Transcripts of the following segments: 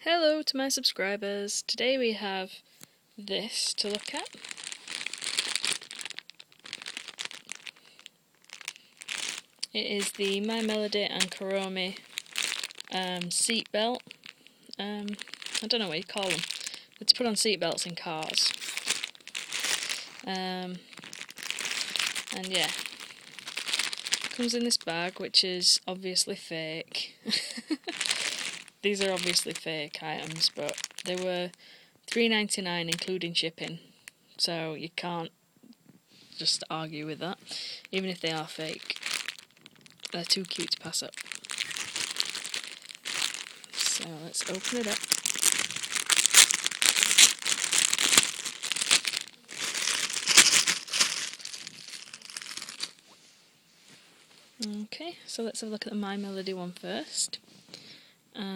Hello to my subscribers. Today we have this to look at. It is the My Melody and Kuromi seat belt. I don't know what you call them. It's put on seat belts in cars. And yeah, comes in this bag, which is obviously fake. These are obviously fake items, but they were $3.99 including shipping, so you can't just argue with that. Even if they are fake, they're too cute to pass up. So let's open it up. Okay, so let's have a look at the My Melody one first.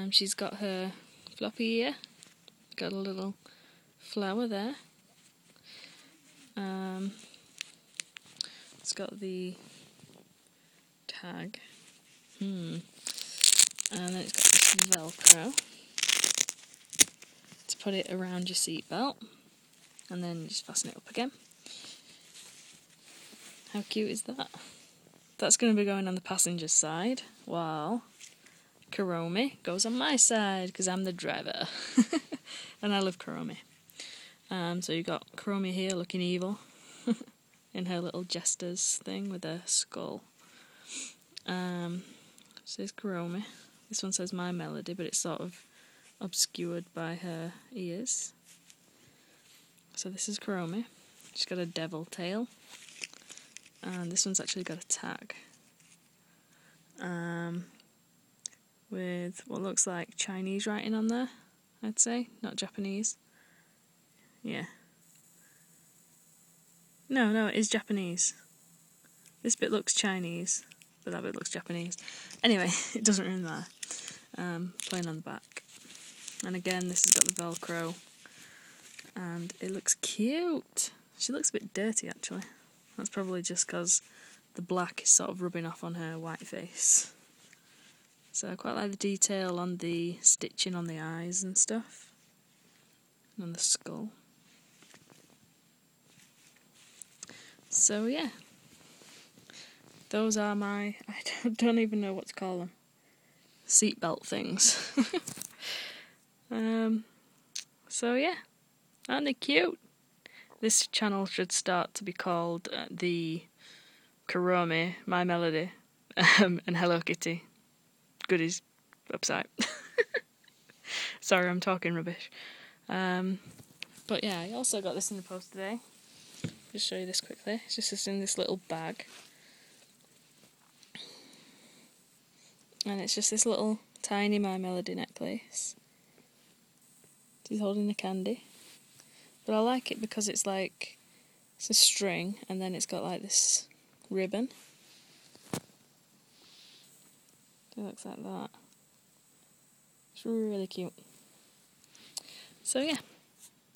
She's got her floppy ear, got a little flower there. It's got the tag, and then it's got this Velcro to put it around your seatbelt, and then you just fasten it up again. How cute is that? That's going to be going on the passenger's side, while Kuromi goes on my side, because I'm the driver. And I love Kuromi. So you got Kuromi here looking evil in her little jester's thing with her skull. Says Kuromi. This one says My Melody, but it's sort of obscured by her ears. So this is Kuromi. She's got a devil tail. And this one's actually got a tag. With what looks like Chinese writing on there, I'd say, not Japanese. Yeah. No, it is Japanese. This bit looks Chinese, but that bit looks Japanese. Anyway, it doesn't really matter. Plain on the back. And again, this has got the Velcro. And it looks cute. She looks a bit dirty, actually. That's probably just because the black is sort of rubbing off on her white face. So I quite like the detail on the stitching on the eyes and stuff. And on the skull. So yeah. Those are my, I don't even know what to call them, seatbelt things. So yeah, aren't they cute? This channel should start to be called the Kuromi, My Melody, and HelloKittyGoodies website. Sorry, I'm talking rubbish. But yeah, I also got this in the post today. Just show you this quickly. It's just in this little bag. And it's just this little tiny My Melody necklace. She's holding a candy. But I like it because it's like, it's a string, and then it's got like this ribbon. It looks like that. It's really cute. So yeah,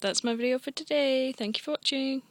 that's my video for today. Thank you for watching.